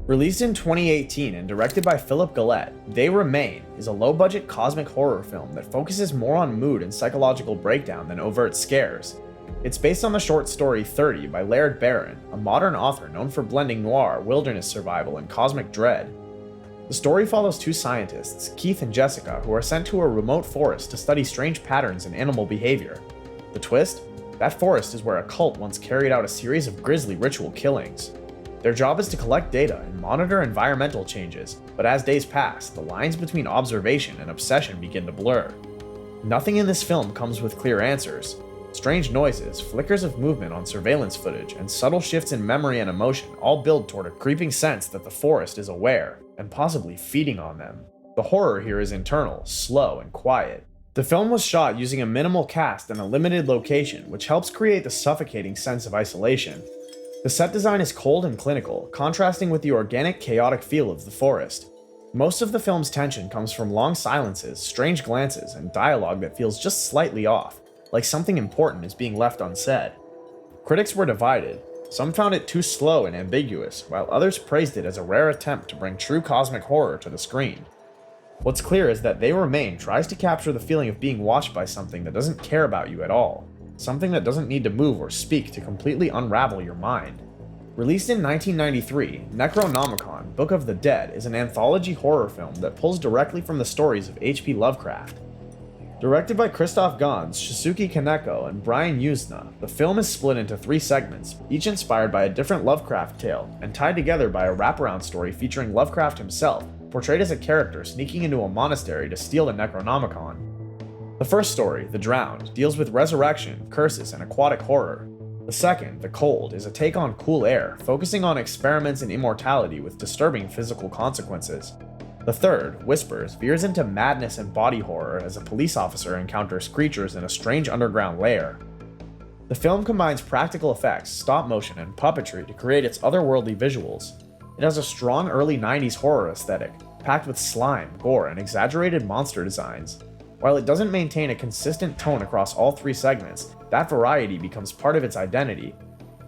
Released in 2018 and directed by Philip Gillette, They Remain is a low-budget cosmic horror film that focuses more on mood and psychological breakdown than overt scares. It's based on the short story 30 by Laird Barron, a modern author known for blending noir, wilderness survival, and cosmic dread. The story follows two scientists, Keith and Jessica, who are sent to a remote forest to study strange patterns in animal behavior. The twist? That forest is where a cult once carried out a series of grisly ritual killings. Their job is to collect data and monitor environmental changes, but as days pass, the lines between observation and obsession begin to blur. Nothing in this film comes with clear answers. Strange noises, flickers of movement on surveillance footage, and subtle shifts in memory and emotion all build toward a creeping sense that the forest is aware, and possibly feeding on them. The horror here is internal, slow, and quiet. The film was shot using a minimal cast and a limited location, which helps create the suffocating sense of isolation. The set design is cold and clinical, contrasting with the organic, chaotic feel of the forest. Most of the film's tension comes from long silences, strange glances, and dialogue that feels just slightly off, like something important is being left unsaid. Critics were divided. Some found it too slow and ambiguous, while others praised it as a rare attempt to bring true cosmic horror to the screen. What's clear is that They Remain tries to capture the feeling of being watched by something that doesn't care about you at all. Something that doesn't need to move or speak to completely unravel your mind. Released in 1993, Necronomicon, Book of the Dead is an anthology horror film that pulls directly from the stories of H.P. Lovecraft. Directed by Christoph Gans, Shisuke Kaneko, and Brian Yuzna, the film is split into 3 segments, each inspired by a different Lovecraft tale, and tied together by a wraparound story featuring Lovecraft himself, portrayed as a character sneaking into a monastery to steal the Necronomicon. The first story, The Drowned, deals with resurrection, curses, and aquatic horror. The second, The Cold, is a take on Cool Air, focusing on experiments in immortality with disturbing physical consequences. The third, Whispers, veers into madness and body horror as a police officer encounters creatures in a strange underground lair. The film combines practical effects, stop motion, and puppetry to create its otherworldly visuals. It has a strong early 90s horror aesthetic, packed with slime, gore, and exaggerated monster designs. While it doesn't maintain a consistent tone across all 3 segments, that variety becomes part of its identity.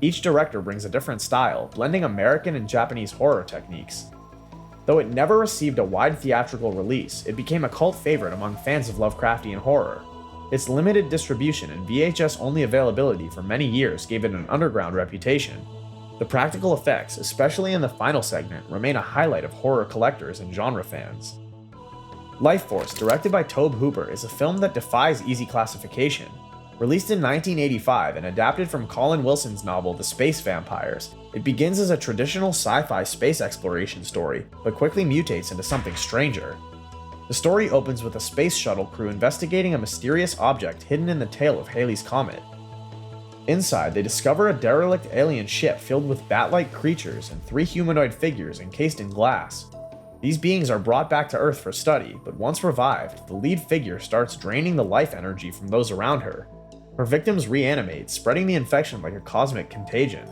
Each director brings a different style, blending American and Japanese horror techniques. Though it never received a wide theatrical release, it became a cult favorite among fans of Lovecraftian horror. Its limited distribution and VHS-only availability for many years gave it an underground reputation. The practical effects, especially in the final segment, remain a highlight of horror collectors and genre fans. Life Force, directed by Tobe Hooper, is a film that defies easy classification. Released in 1985 and adapted from Colin Wilson's novel The Space Vampires, it begins as a traditional sci-fi space exploration story, but quickly mutates into something stranger. The story opens with a space shuttle crew investigating a mysterious object hidden in the tail of Halley's Comet. Inside, they discover a derelict alien ship filled with bat-like creatures and 3 humanoid figures encased in glass. These beings are brought back to Earth for study, but once revived, the lead figure starts draining the life energy from those around her. Her victims reanimate, spreading the infection like a cosmic contagion.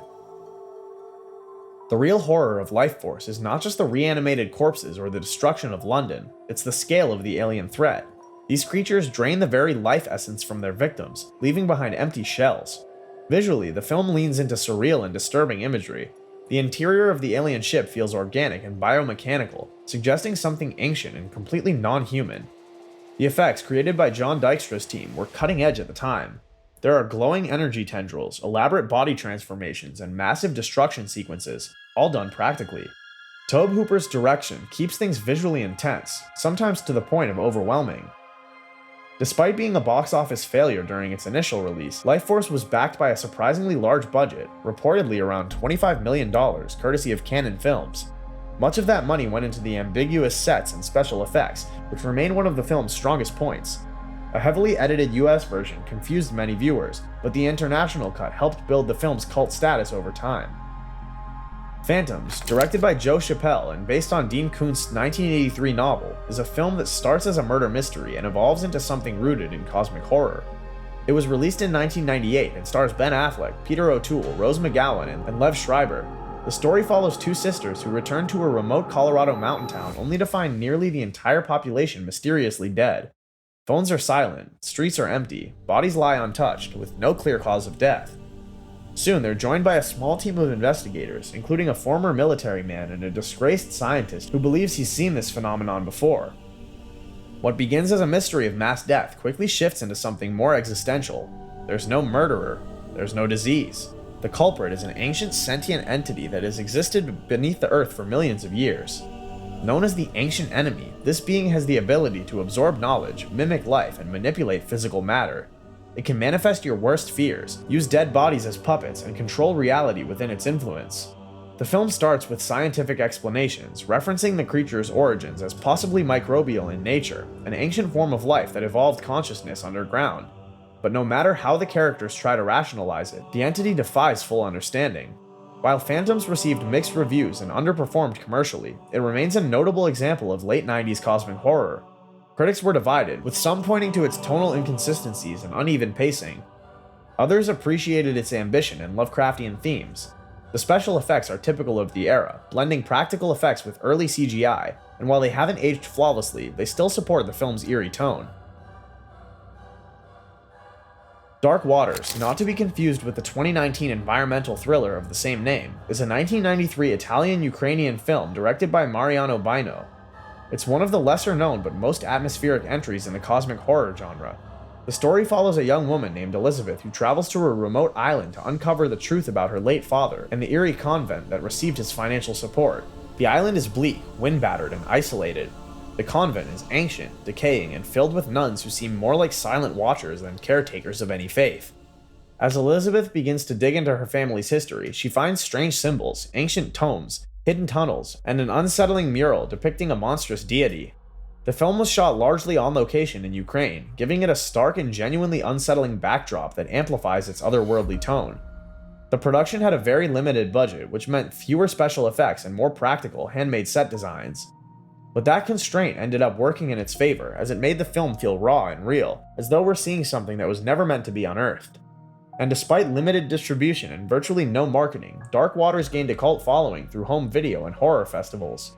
The real horror of Life Force is not just the reanimated corpses or the destruction of London, it's the scale of the alien threat. These creatures drain the very life essence from their victims, leaving behind empty shells. Visually, the film leans into surreal and disturbing imagery. The interior of the alien ship feels organic and biomechanical, suggesting something ancient and completely non-human. The effects created by John Dykstra's team were cutting edge at the time. There are glowing energy tendrils, elaborate body transformations, and massive destruction sequences, all done practically. Tobe Hooper's direction keeps things visually intense, sometimes to the point of overwhelming. Despite being a box office failure during its initial release, Life Force was backed by a surprisingly large budget, reportedly around $25 million, courtesy of Cannon Films. Much of that money went into the ambiguous sets and special effects, which remain one of the film's strongest points. A heavily edited US version confused many viewers, but the international cut helped build the film's cult status over time. Phantoms, directed by Joe Chappelle and based on Dean Koontz's 1983 novel, is a film that starts as a murder mystery and evolves into something rooted in cosmic horror. It was released in 1998 and stars Ben Affleck, Peter O'Toole, Rose McGowan, and Lev Schreiber. The story follows 2 sisters who return to a remote Colorado mountain town only to find nearly the entire population mysteriously dead. Phones are silent, streets are empty, bodies lie untouched, with no clear cause of death. Soon, they're joined by a small team of investigators, including a former military man and a disgraced scientist who believes he's seen this phenomenon before. What begins as a mystery of mass death quickly shifts into something more existential. There's no murderer, there's no disease. The culprit is an ancient sentient entity that has existed beneath the earth for millions of years. Known as the Ancient Enemy, this being has the ability to absorb knowledge, mimic life, and manipulate physical matter. It can manifest your worst fears, use dead bodies as puppets, and control reality within its influence. The film starts with scientific explanations, referencing the creature's origins as possibly microbial in nature, an ancient form of life that evolved consciousness underground. But no matter how the characters try to rationalize it, the entity defies full understanding. While Phantoms received mixed reviews and underperformed commercially, it remains a notable example of late 90s cosmic horror. Critics were divided, with some pointing to its tonal inconsistencies and uneven pacing. Others appreciated its ambition and Lovecraftian themes. The special effects are typical of the era, blending practical effects with early CGI, and while they haven't aged flawlessly, they still support the film's eerie tone. Dark Waters, not to be confused with the 2019 environmental thriller of the same name, is a 1993 Italian-Ukrainian film directed by Mariano Baino. It's one of the lesser-known but most atmospheric entries in the cosmic horror genre. The story follows a young woman named Elizabeth who travels to a remote island to uncover the truth about her late father and the eerie convent that received his financial support. The island is bleak, wind-battered, and isolated. The convent is ancient, decaying, and filled with nuns who seem more like silent watchers than caretakers of any faith. As Elizabeth begins to dig into her family's history, she finds strange symbols, ancient tomes, hidden tunnels, and an unsettling mural depicting a monstrous deity. The film was shot largely on location in Ukraine, giving it a stark and genuinely unsettling backdrop that amplifies its otherworldly tone. The production had a very limited budget, which meant fewer special effects and more practical, handmade set designs. But that constraint ended up working in its favor, as it made the film feel raw and real, as though we're seeing something that was never meant to be unearthed. And despite limited distribution and virtually no marketing, Dark Waters gained a cult following through home video and horror festivals.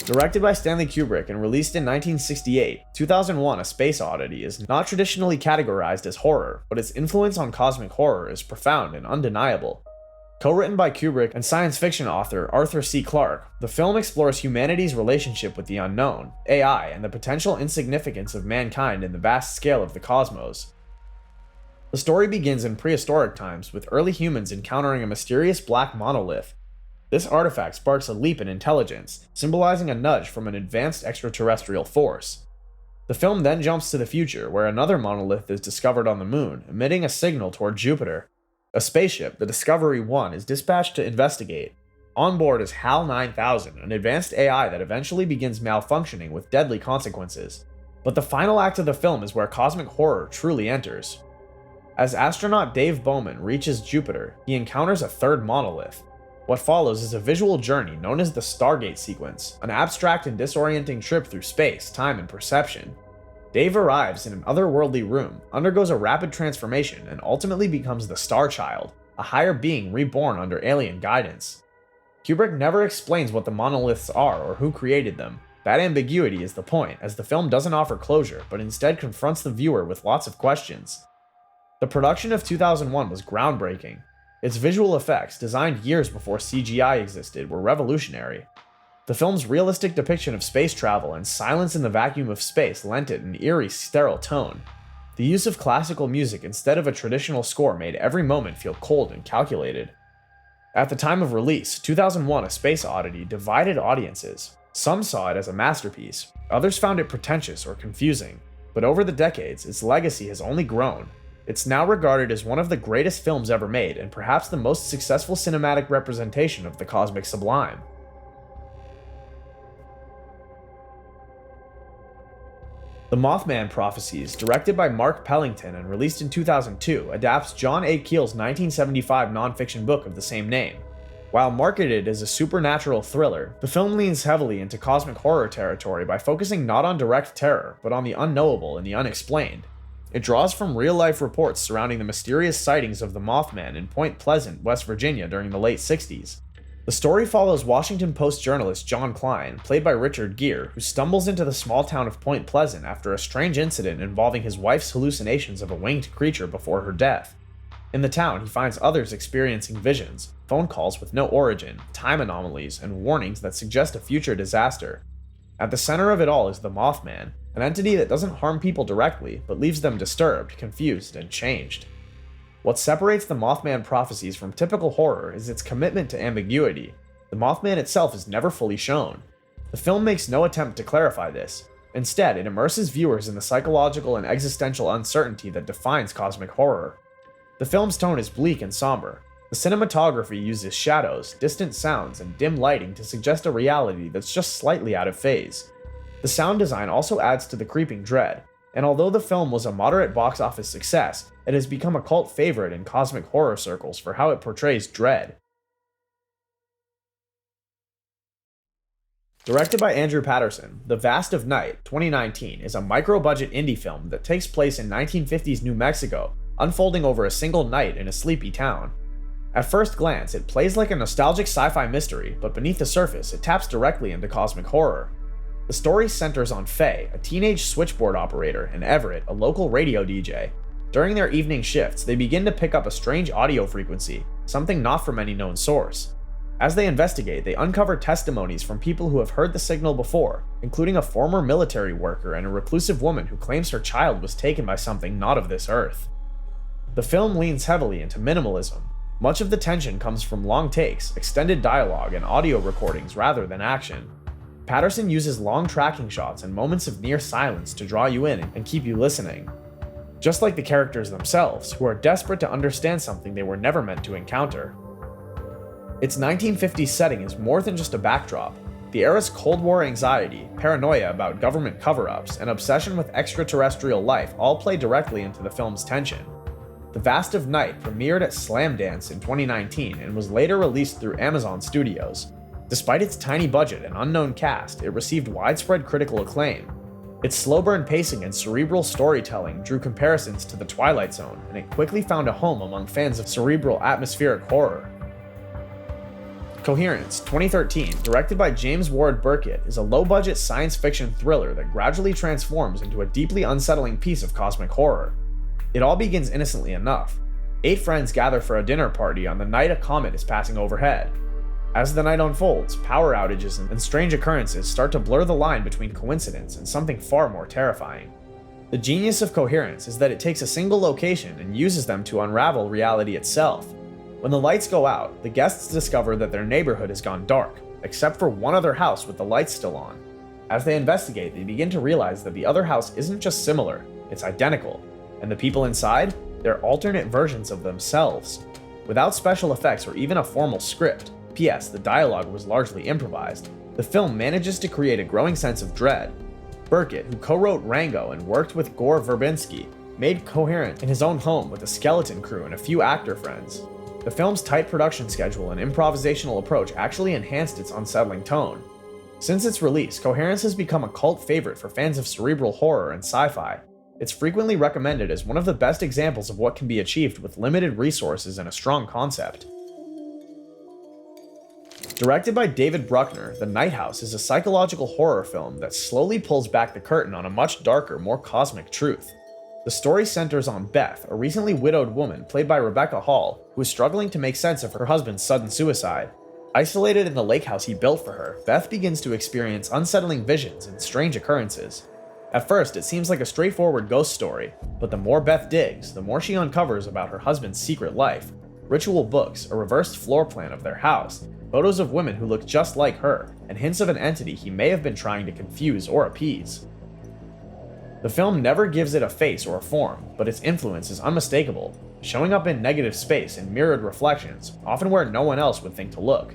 Directed by Stanley Kubrick and released in 1968, 2001: A Space Oddity is not traditionally categorized as horror, but its influence on cosmic horror is profound and undeniable. Co-written by Kubrick and science fiction author Arthur C. Clarke, the film explores humanity's relationship with the unknown, AI, and the potential insignificance of mankind in the vast scale of the cosmos. The story begins in prehistoric times, with early humans encountering a mysterious black monolith. This artifact sparks a leap in intelligence, symbolizing a nudge from an advanced extraterrestrial force. The film then jumps to the future, where another monolith is discovered on the moon, emitting a signal toward Jupiter. A spaceship, the Discovery 1, is dispatched to investigate. On board is HAL 9000, an advanced AI that eventually begins malfunctioning with deadly consequences. But the final act of the film is where cosmic horror truly enters. As astronaut Dave Bowman reaches Jupiter, he encounters a third monolith. What follows is a visual journey known as the Stargate sequence, an abstract and disorienting trip through space, time, and perception. Dave arrives in an otherworldly room, undergoes a rapid transformation, and ultimately becomes the Star Child, a higher being reborn under alien guidance. Kubrick never explains what the monoliths are or who created them. That ambiguity is the point, as the film doesn't offer closure, but instead confronts the viewer with lots of questions. The production of 2001 was groundbreaking. Its visual effects, designed years before CGI existed, were revolutionary. The film's realistic depiction of space travel and silence in the vacuum of space lent it an eerie, sterile tone. The use of classical music instead of a traditional score made every moment feel cold and calculated. At the time of release, 2001: A Space Oddity divided audiences. Some saw it as a masterpiece, others found it pretentious or confusing, but over the decades, its legacy has only grown. It's now regarded as one of the greatest films ever made and perhaps the most successful cinematic representation of the cosmic sublime. The Moth Man Prophecies, directed by Mark Pellington and released in 2002, adapts John A. Keel's 1975 nonfiction book of the same name. While marketed as a supernatural thriller, the film leans heavily into cosmic horror territory by focusing not on direct terror, but on the unknowable and the unexplained. It draws from real-life reports surrounding the mysterious sightings of the Mothman in Point Pleasant, West Virginia during the late 60s. The story follows Washington Post journalist John Klein, played by Richard Gere, who stumbles into the small town of Point Pleasant after a strange incident involving his wife's hallucinations of a winged creature before her death. In the town, he finds others experiencing visions, phone calls with no origin, time anomalies, and warnings that suggest a future disaster. At the center of it all is the Moth Man, an entity that doesn't harm people directly, but leaves them disturbed, confused, and changed. What separates the Moth Man Prophecies from typical horror is its commitment to ambiguity. The Mothman itself is never fully shown. The film makes no attempt to clarify this. Instead, it immerses viewers in the psychological and existential uncertainty that defines cosmic horror. The film's tone is bleak and somber. The cinematography uses shadows, distant sounds, and dim lighting to suggest a reality that's just slightly out of phase. The sound design also adds to the creeping dread, and although the film was a moderate box office success, it has become a cult favorite in cosmic horror circles for how it portrays dread. Directed by Andrew Patterson, The Vast of Night, 2019, is a micro-budget indie film that takes place in 1950s New Mexico, unfolding over a single night in a sleepy town. At first glance, it plays like a nostalgic sci-fi mystery, but beneath the surface, it taps directly into cosmic horror. The story centers on Faye, a teenage switchboard operator, and Everett, a local radio DJ. During their evening shifts, they begin to pick up a strange audio frequency, something not from any known source. As they investigate, they uncover testimonies from people who have heard the signal before, including a former military worker and a reclusive woman who claims her child was taken by something not of this earth. The film leans heavily into minimalism. Much of the tension comes from long takes, extended dialogue, and audio recordings rather than action. Patterson uses long tracking shots and moments of near silence to draw you in and keep you listening. Just like the characters themselves, who are desperate to understand something they were never meant to encounter. Its 1950s setting is more than just a backdrop. The era's Cold War anxiety, paranoia about government cover-ups, and obsession with extraterrestrial life all play directly into the film's tension. The Vast of Night premiered at Slamdance in 2019 and was later released through Amazon Studios. Despite its tiny budget and unknown cast, it received widespread critical acclaim. Its slow-burn pacing and cerebral storytelling drew comparisons to The Twilight Zone, and it quickly found a home among fans of cerebral atmospheric horror. Coherence, 2013, directed by James Ward Burkett, is a low-budget science fiction thriller that gradually transforms into a deeply unsettling piece of cosmic horror. It all begins innocently enough. 8 friends gather for a dinner party on the night a comet is passing overhead. As the night unfolds, power outages and strange occurrences start to blur the line between coincidence and something far more terrifying. The genius of Coherence is that it takes a single location and uses them to unravel reality itself. When the lights go out, the guests discover that their neighborhood has gone dark, except for one other house with the lights still on. As they investigate, they begin to realize that the other house isn't just similar, it's identical. And the people inside? They're alternate versions of themselves. Without special effects or even a formal script, P.S. the dialogue was largely improvised, the film manages to create a growing sense of dread. Burkett, who co-wrote Rango and worked with Gore Verbinski, made Coherent in his own home with a skeleton crew and a few actor friends. The film's tight production schedule and improvisational approach actually enhanced its unsettling tone. Since its release, Coherence has become a cult favorite for fans of cerebral horror and sci-fi. It's frequently recommended as one of the best examples of what can be achieved with limited resources and a strong concept. Directed by David Bruckner, The Nightigh House is a psychological horror film that slowly pulls back the curtain on a much darker, more cosmic truth. The story centers on Beth, a recently widowed woman played by Rebecca Hall, who is struggling to make sense of her husband's sudden suicide. Isolated in the lake house he built for her, Beth begins to experience unsettling visions and strange occurrences. At first, it seems like a straightforward ghost story, but the more Beth digs, the more she uncovers about her husband's secret life. Ritual books, a reversed floor plan of their house, photos of women who look just like her, and hints of an entity he may have been trying to confuse or appease. The film never gives it a face or a form, but its influence is unmistakable, showing up in negative space and mirrored reflections, often where no one else would think to look.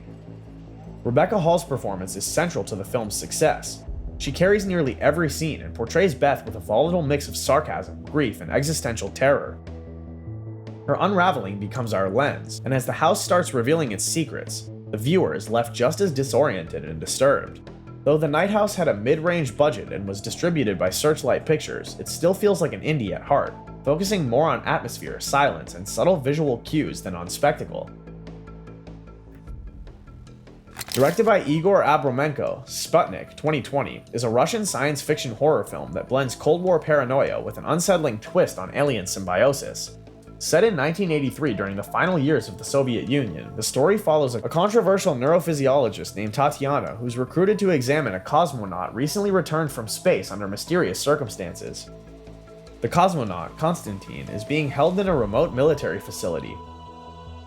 Rebecca Hall's performance is central to the film's success. She carries nearly every scene and portrays Beth with a volatile mix of sarcasm, grief, and existential terror. Her unraveling becomes our lens, and as the house starts revealing its secrets, the viewer is left just as disoriented and disturbed. Though The Nightigh House had a mid-range budget and was distributed by Searchlight Pictures, it still feels like an indie at heart, focusing more on atmosphere, silence, and subtle visual cues than on spectacle. Directed by Igor Abromenko, Sputnik 2020 is a Russian science fiction horror film that blends Cold War paranoia with an unsettling twist on alien symbiosis. Set in 1983 during the final years of the Soviet Union, the story follows a controversial neurophysiologist named Tatiana who's recruited to examine a cosmonaut recently returned from space under mysterious circumstances. The cosmonaut, Konstantin, is being held in a remote military facility.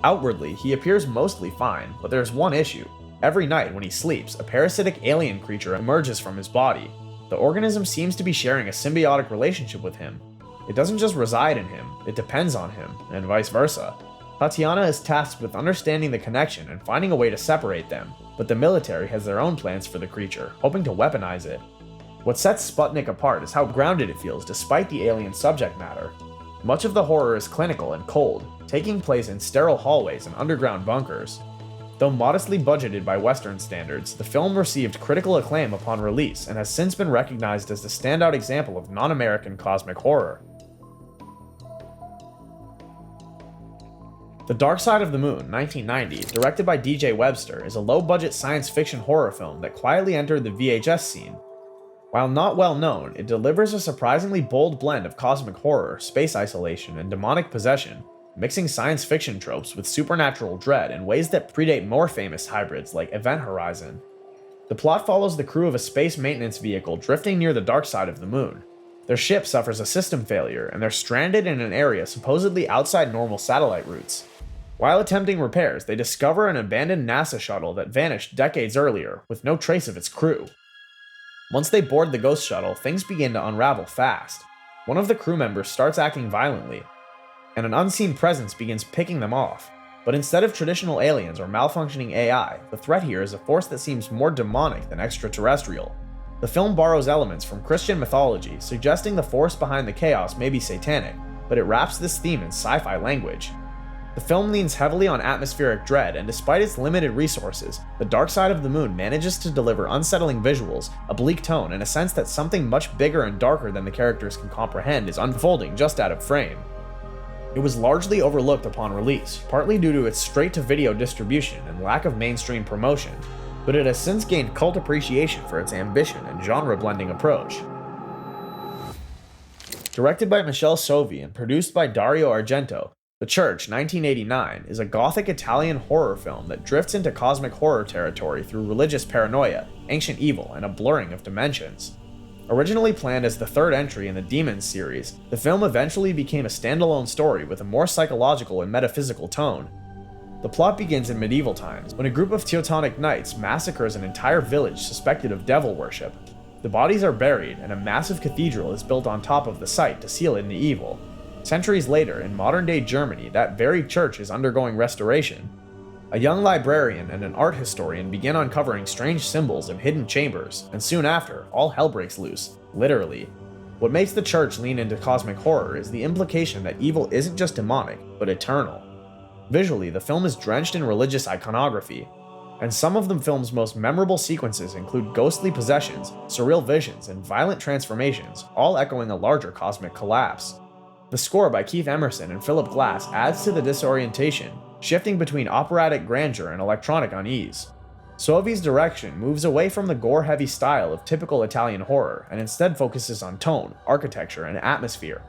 Outwardly, he appears mostly fine, but there's one issue. Every night when he sleeps, a parasitic alien creature emerges from his body. The organism seems to be sharing a symbiotic relationship with him. It doesn't just reside in him, it depends on him, and vice versa. Tatiana is tasked with understanding the connection and finding a way to separate them, but the military has their own plans for the creature, hoping to weaponize it. What sets Sputnik apart is how grounded it feels despite the alien subject matter. Much of the horror is clinical and cold, taking place in sterile hallways and underground bunkers. Though modestly budgeted by Western standards, the film received critical acclaim upon release and has since been recognized as the standout example of non-American cosmic horror. The Dark Side of the Moon, 1990, directed by DJ Webster, is a low-budget science fiction horror film that quietly entered the VHS scene. While not well known, it delivers a surprisingly bold blend of cosmic horror, space isolation, and demonic possession, mixing science fiction tropes with supernatural dread in ways that predate more famous hybrids like Event Horizon. The plot follows the crew of a space maintenance vehicle drifting near the dark side of the moon. Their ship suffers a system failure, and they're stranded in an area supposedly outside normal satellite routes. While attempting repairs, they discover an abandoned NASA shuttle that vanished decades earlier, with no trace of its crew. Once they board the ghost shuttle, things begin to unravel fast. One of the crew members starts acting violently, and an unseen presence begins picking them off. But instead of traditional aliens or malfunctioning AI, the threat here is a force that seems more demonic than extraterrestrial. The film borrows elements from Christian mythology, suggesting the force behind the chaos may be satanic, but it wraps this theme in sci-fi language. The film leans heavily on atmospheric dread, and despite its limited resources, The Dark Side of the Moon manages to deliver unsettling visuals, a bleak tone, and a sense that something much bigger and darker than the characters can comprehend is unfolding just out of frame. It was largely overlooked upon release, partly due to its straight-to-video distribution and lack of mainstream promotion, but it has since gained cult appreciation for its ambition and genre-blending approach. Directed by Michele Soavi and produced by Dario Argento, The Church, 1989, is a gothic Italian horror film that drifts into cosmic horror territory through religious paranoia, ancient evil, and a blurring of dimensions. Originally planned as the third entry in the Demons series, the film eventually became a standalone story with a more psychological and metaphysical tone. The plot begins in medieval times, when a group of Teutonic knights massacres an entire village suspected of devil worship. The bodies are buried, and a massive cathedral is built on top of the site to seal in the evil. Centuries later, in modern-day Germany, that very church is undergoing restoration. A young librarian and an art historian begin uncovering strange symbols and hidden chambers, and soon after, all hell breaks loose, literally. What makes The Church lean into cosmic horror is the implication that evil isn't just demonic, but eternal. Visually, the film is drenched in religious iconography, and some of the film's most memorable sequences include ghostly possessions, surreal visions, and violent transformations, all echoing a larger cosmic collapse. The score by Keith Emerson and Philip Glass adds to the disorientation, shifting between operatic grandeur and electronic unease. Soavi's direction moves away from the gore-heavy style of typical Italian horror and instead focuses on tone, architecture, and atmosphere.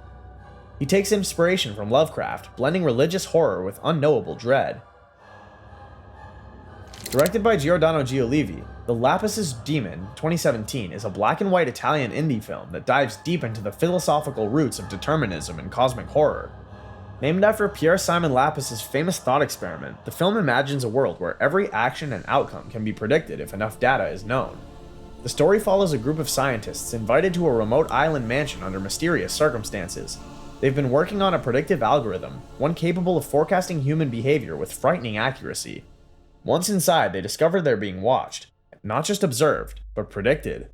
He takes inspiration from Lovecraft, blending religious horror with unknowable dread. Directed by Giordano Giolivi, The Lapis Demon, 2017, is a black and white Italian indie film that dives deep into the philosophical roots of determinism and cosmic horror. Named after Pierre Simon Lapis's famous thought experiment, the film imagines a world where every action and outcome can be predicted if enough data is known. The story follows a group of scientists invited to a remote island mansion under mysterious circumstances. They've been working on a predictive algorithm, one capable of forecasting human behavior with frightening accuracy. Once inside, they discover they're being watched, not just observed, but predicted.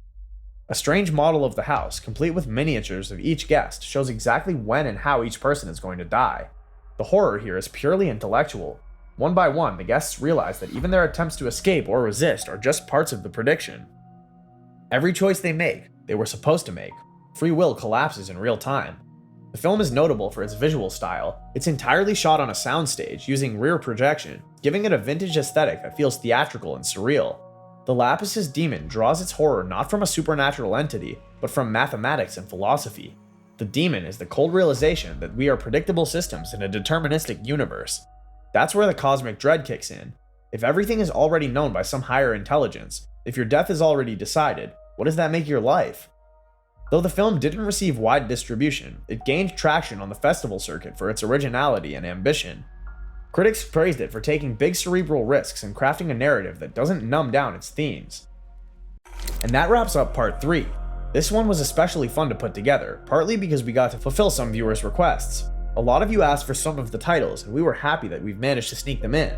A strange model of the house, complete with miniatures of each guest, shows exactly when and how each person is going to die. The horror here is purely intellectual. One by one, the guests realize that even their attempts to escape or resist are just parts of the prediction. Every choice they make, they were supposed to make. Free will collapses in real time. The The film is notable for its visual style. It's entirely shot on a soundstage using rear projection, giving it a vintage aesthetic that feels theatrical and surreal. The Lapis Demon draws its horror not from a supernatural entity, but from mathematics and philosophy. The demon is the cold realization that we are predictable systems in a deterministic universe. That's where the cosmic dread kicks in. If everything is already known by some higher intelligence, if your death is already decided, what does that make your life? Though the film didn't receive wide distribution, it gained traction on the festival circuit for its originality and ambition. Critics praised it for taking big cerebral risks and crafting a narrative that doesn't numb down its themes. And that wraps up part 3. This one was especially fun to put together, partly because we got to fulfill some viewers' requests. A lot of you asked for some of the titles, and we were happy that we've managed to sneak them in.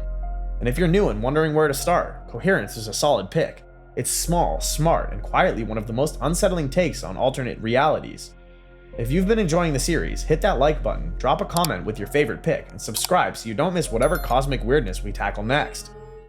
And if you're new and wondering where to start, Coherence is a solid pick. It's small, smart, and quietly one of the most unsettling takes on alternate realities. If you've been enjoying the series, hit that like button, drop a comment with your favorite pick, and subscribe so you don't miss whatever cosmic weirdness we tackle next.